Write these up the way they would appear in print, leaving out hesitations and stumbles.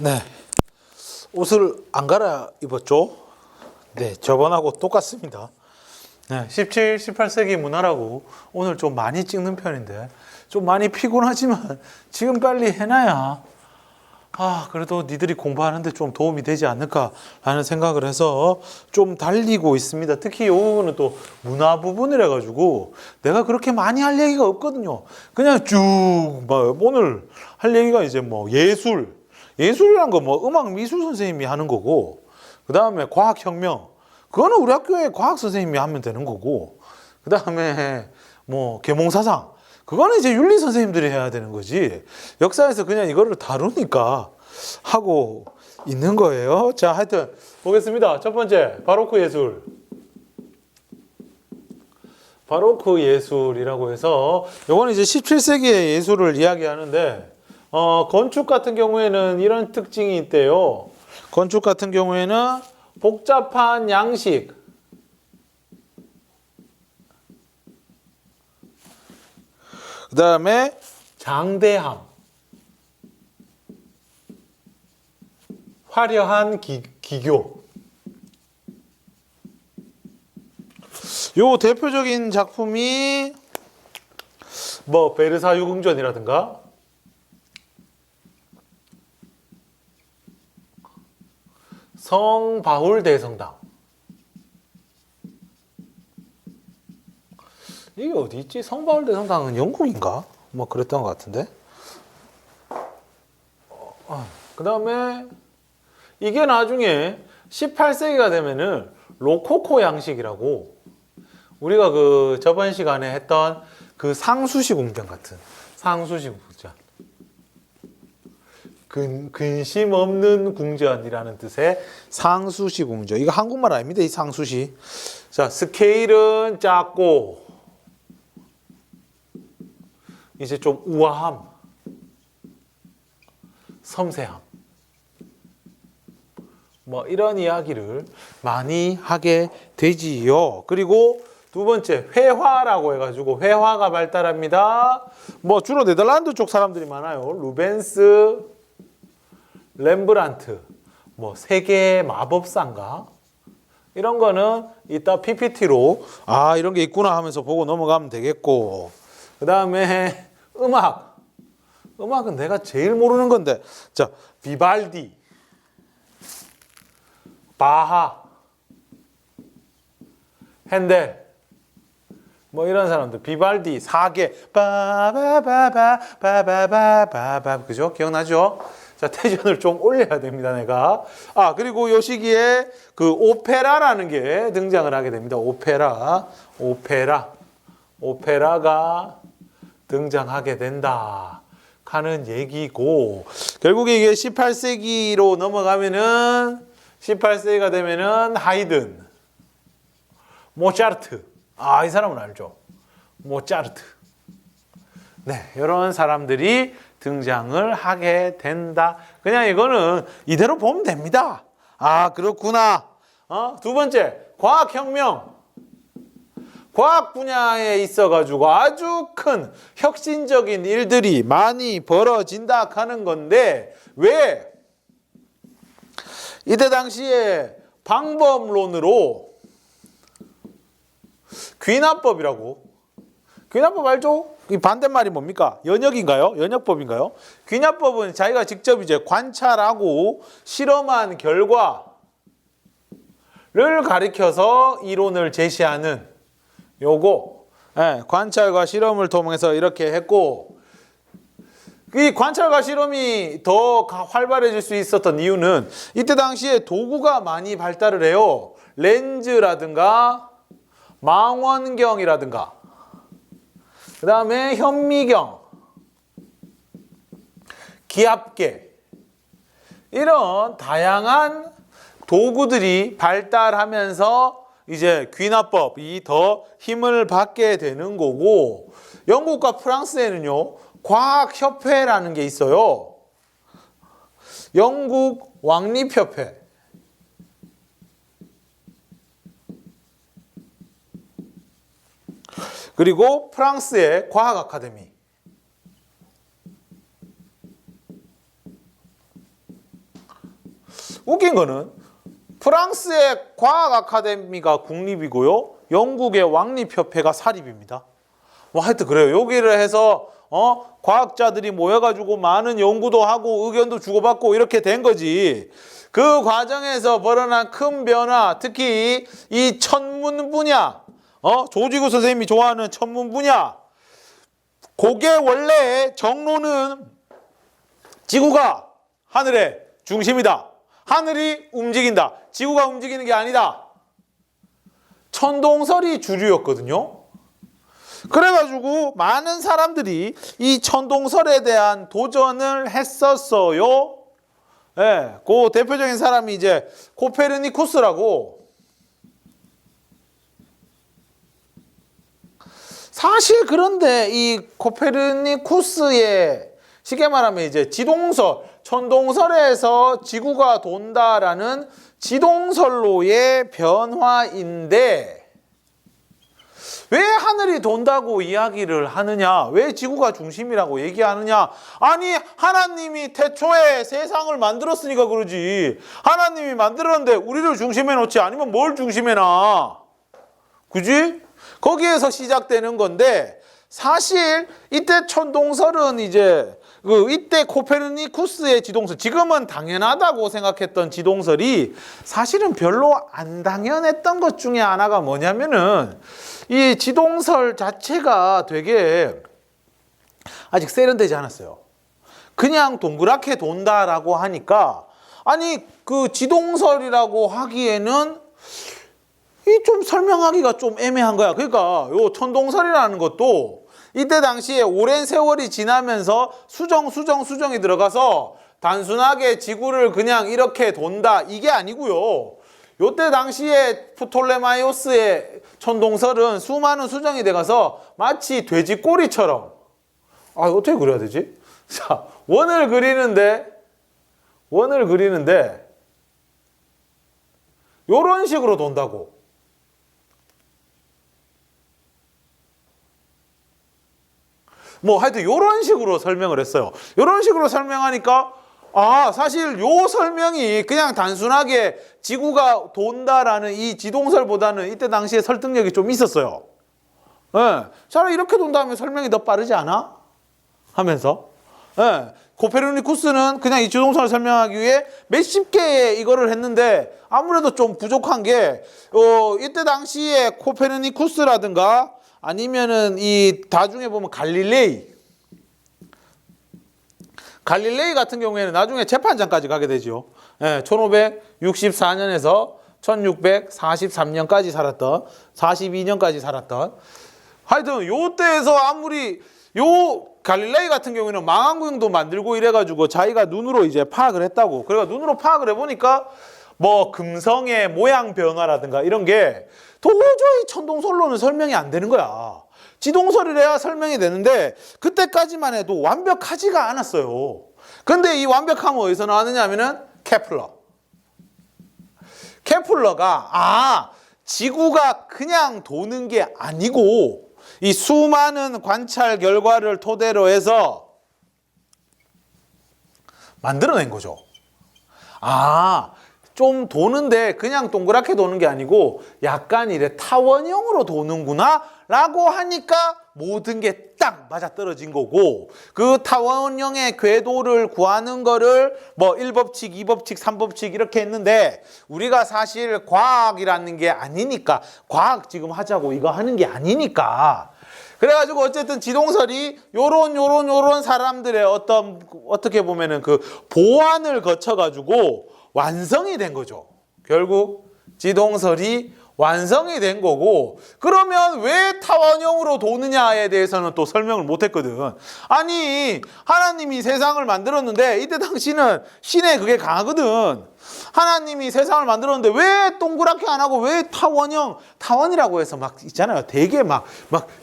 네, 옷을 안 갈아입었죠? 네, 저번하고 똑같습니다. 네, 17, 18세기 문화라고 오늘 좀 많이 찍는 편인데 좀 많이 피곤하지만 지금 빨리 해놔야 그래도 니들이 공부하는데 좀 도움이 되지 않을까라는 생각을 해서 좀 달리고 있습니다. 특히 이 부분은 또 문화 부분이라 가지고 내가 그렇게 많이 할 얘기가 없거든요. 그냥 쭉 오늘 할 얘기가 이제 뭐 예술이란 거 뭐 음악 미술 선생님이 하는 거고, 그 다음에 과학혁명, 그거는 우리 학교에 과학 선생님이 하면 되는 거고, 그 다음에 뭐 계몽사상, 그거는 이제 윤리 선생님들이 해야 되는 거지. 역사에서 그냥 이거를 다루니까 하고 있는 거예요. 자, 하여튼 보겠습니다. 첫 번째, 바로크 예술. 바로크 예술이라고 해서 요거는 이제 17세기의 예술을 이야기하는데, 건축 같은 경우에는 이런 특징이 있대요. 건축 같은 경우에는 복잡한 양식, 그 다음에 장대함, 화려한 기교. 요 대표적인 작품이 뭐 베르사유 궁전이라든가 성바울 대성당. 이게 어디 있지? 성바울 대성당은 영국인가? 뭐 그랬던 것 같은데. 그 다음에 이게 나중에 18세기가 되면은 로코코 양식이라고, 우리가 그 저번 시간에 했던 그 상수시 궁전 같은, 상수시 궁전, 근심 없는 궁전이라는 뜻의 상수시 궁전. 이거 한국말 아닙니다, 이 상수시. 자, 스케일은 작고 이제 좀 우아함, 섬세함, 뭐 이런 이야기를 많이 하게 되지요. 그리고 두 번째, 회화라고 해가지고 회화가 발달합니다. 뭐 주로 네덜란드 쪽 사람들이 많아요. 루벤스, 렘브란트, 뭐 세계의 마법사인가? 이런 거는 이따 PPT로 이런 게 있구나 하면서 보고 넘어가면 되겠고, 그 다음에 음악은 내가 제일 모르는 건데, 자, 비발디, 바하, 핸델, 뭐 이런 사람들, 비발디, 사계, 바바바바바바바바바, 그죠? 기억나죠? 자, 텐션을 좀 올려야 됩니다, 내가. 그리고 요 시기에 그 오페라라는 게 등장을 하게 됩니다. 오페라가 등장하게 된다 하는 얘기고, 결국에 이게 18세기로 넘어가면은, 18세기가 되면은 하이든, 모차르트, 이 사람은 알죠? 모차르트. 네, 이런 사람들이 등장을 하게 된다. 그냥 이거는 이대로 보면 됩니다. 그렇구나. 두 번째, 과학혁명. 과학 분야에 있어가지고 아주 큰 혁신적인 일들이 많이 벌어진다 하는 건데, 왜? 이때 당시에 방법론으로 귀납법이라고. 귀납법 알죠? 이 반대말이 뭡니까? 연역인가요? 연역법인가요? 귀납법은 자기가 직접 이제 관찰하고 실험한 결과를 가리켜서 이론을 제시하는 요거. 관찰과 실험을 통해서 이렇게 했고, 이 관찰과 실험이 더 활발해질 수 있었던 이유는 이때 당시에 도구가 많이 발달을 해요. 렌즈라든가 망원경이라든가, 그 다음에 현미경, 기압계, 이런 다양한 도구들이 발달하면서 이제 귀납법이 더 힘을 받게 되는 거고, 영국과 프랑스에는요, 과학협회라는 게 있어요. 영국 왕립협회. 그리고 프랑스의 과학 아카데미. 웃긴 거는 프랑스의 과학 아카데미가 국립이고요. 영국의 왕립협회가 사립입니다. 뭐 하여튼 그래요. 여기를 해서 과학자들이 모여가지고 많은 연구도 하고 의견도 주고받고 이렇게 된 거지. 그 과정에서 벌어난 큰 변화, 특히 이 천문 분야, 조지구 선생님이 좋아하는 천문 분야, 그게 원래 정로는 지구가 하늘의 중심이다. 하늘이 움직인다. 지구가 움직이는 게 아니다. 천동설이 주류였거든요. 그래가지고 많은 사람들이 이 천동설에 대한 도전을 했었어요. 예, 그 대표적인 사람이 이제 코페르니쿠스라고. 사실 그런데 이 코페르니쿠스의 쉽게 말하면 이제 지동설, 천동설에서 지구가 돈다라는 지동설로의 변화인데 왜 하늘이 돈다고 이야기를 하느냐? 왜 지구가 중심이라고 얘기하느냐? 아니 하나님이 태초에 세상을 만들었으니까 그러지. 하나님이 만들었는데 우리를 중심에 놓지 아니면 뭘 중심에 놔? 그지? 거기에서 시작되는 건데 사실 이때 천동설은 이제 이때 코페르니쿠스의 지동설, 지금은 당연하다고 생각했던 지동설이 사실은 별로 안 당연했던 것 중에 하나가 뭐냐면은 이 지동설 자체가 되게 아직 세련되지 않았어요. 그냥 동그랗게 돈다라고 하니까 아니 그 지동설이라고 하기에는 이 좀 설명하기가 좀 애매한 거야. 그러니까 요 천동설이라는 것도 이때 당시에 오랜 세월이 지나면서 수정이 들어가서 단순하게 지구를 그냥 이렇게 돈다 이게 아니고요. 요때 당시에 프톨레마이오스의 천동설은 수많은 수정이 돼가서 마치 돼지 꼬리처럼 어떻게 그려야 되지? 자, 원을 그리는데 요런 식으로 돈다고. 뭐 하여튼 요런 식으로 설명을 했어요. 요런 식으로 설명하니까 사실 요 설명이 그냥 단순하게 지구가 돈다라는 이 지동설보다는 이때 당시에 설득력이 좀 있었어요. 예. 차라리 이렇게 돈다면 설명이 더 빠르지 않아? 하면서. 예. 코페르니쿠스는 그냥 이 지동설을 설명하기 위해 몇십 개의 이거를 했는데 아무래도 좀 부족한 게 이때 당시에 코페르니쿠스라든가 아니면은 이 나중에 보면 갈릴레이 같은 경우에는 나중에 재판장까지 가게 되죠. 1564년에서 1643년까지 살았던 42년까지 살았던 하여튼 요때에서 아무리 요 갈릴레이 같은 경우에는 망원경도 만들고 이래가지고 자기가 눈으로 이제 파악을 했다고. 그래가 눈으로 파악을 해보니까 뭐 금성의 모양 변화라든가 이런 게 도저히 천동설로는 설명이 안 되는 거야. 지동설이래야 설명이 되는데 그때까지만 해도 완벽하지가 않았어요. 근데 이 완벽함은 어디서 나왔느냐 하면은 케플러가 지구가 그냥 도는 게 아니고 이 수많은 관찰 결과를 토대로 해서 만들어낸 거죠. 좀 도는데 그냥 동그랗게 도는 게 아니고 약간 이래 타원형으로 도는구나 라고 하니까 모든 게 딱 맞아떨어진 거고 그 타원형의 궤도를 구하는 거를 뭐 1법칙, 2법칙, 3법칙 이렇게 했는데 우리가 사실 과학이라는 게 아니니까 과학 지금 하자고 이거 하는 게 아니니까 그래가지고 어쨌든 지동설이 요런 사람들의 어떻게 보면은 그 보완을 거쳐가지고 완성이 된 거죠. 결국 지동설이 완성이 된 거고 그러면 왜 타원형으로 도느냐에 대해서는 또 설명을 못했거든. 아니 하나님이 세상을 만들었는데 이때 당시는 신에 그게 강하거든. 하나님이 세상을 만들었는데 왜 동그랗게 안 하고 왜 타원이라고 해서 막 있잖아요. 되게 막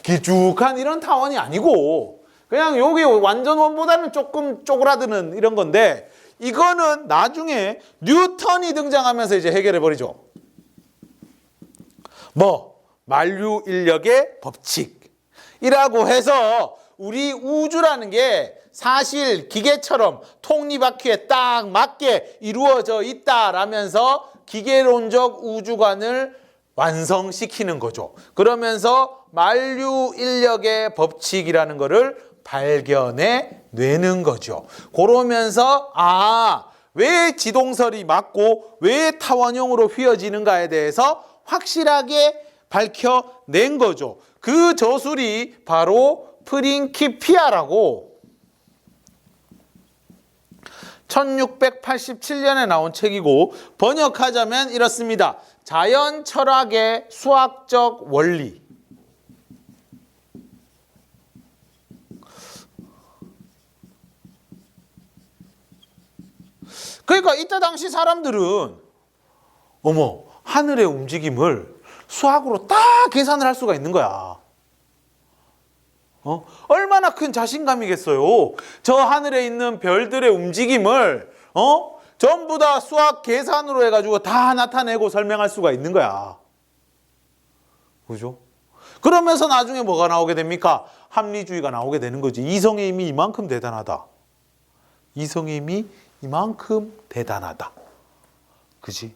길쭉한 이런 타원이 아니고 그냥 여기 완전 원보다는 조금 쪼그라드는 이런 건데 이거는 나중에 뉴턴이 등장하면서 이제 해결해 버리죠. 만류 인력의 법칙이라고 해서 우리 우주라는 게 사실 기계처럼 톱니바퀴에 딱 맞게 이루어져 있다라면서 기계론적 우주관을 완성시키는 거죠. 그러면서 만류 인력의 법칙이라는 거를 발견해 내는 거죠. 그러면서 왜 지동설이 맞고 왜 타원형으로 휘어지는가에 대해서 확실하게 밝혀낸 거죠. 그 저술이 바로 프린키피아라고 1687년에 나온 책이고 번역하자면 이렇습니다. 자연 철학의 수학적 원리. 그러니까 이때 당시 사람들은 하늘의 움직임을 수학으로 딱 계산을 할 수가 있는 거야. 얼마나 큰 자신감이겠어요. 저 하늘에 있는 별들의 움직임을 전부 다 수학 계산으로 해가지고 다 나타내고 설명할 수가 있는 거야. 그죠? 그러면서 나중에 뭐가 나오게 됩니까? 합리주의가 나오게 되는 거지. 이성의 힘이 이만큼 대단하다. 이성의 힘이 이만큼 대단하다. 그지?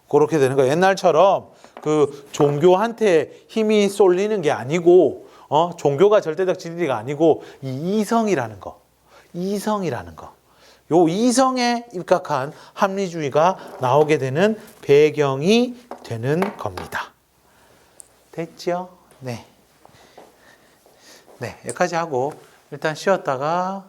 그렇게 되는 거야. 옛날처럼 그 종교한테 힘이 쏠리는 게 아니고, 종교가 절대적 진리가 아니고, 이 이성이라는 거. 요 이성에 입각한 합리주의가 나오게 되는 배경이 되는 겁니다. 됐죠? 네. 네, 여기까지 하고 일단 쉬었다가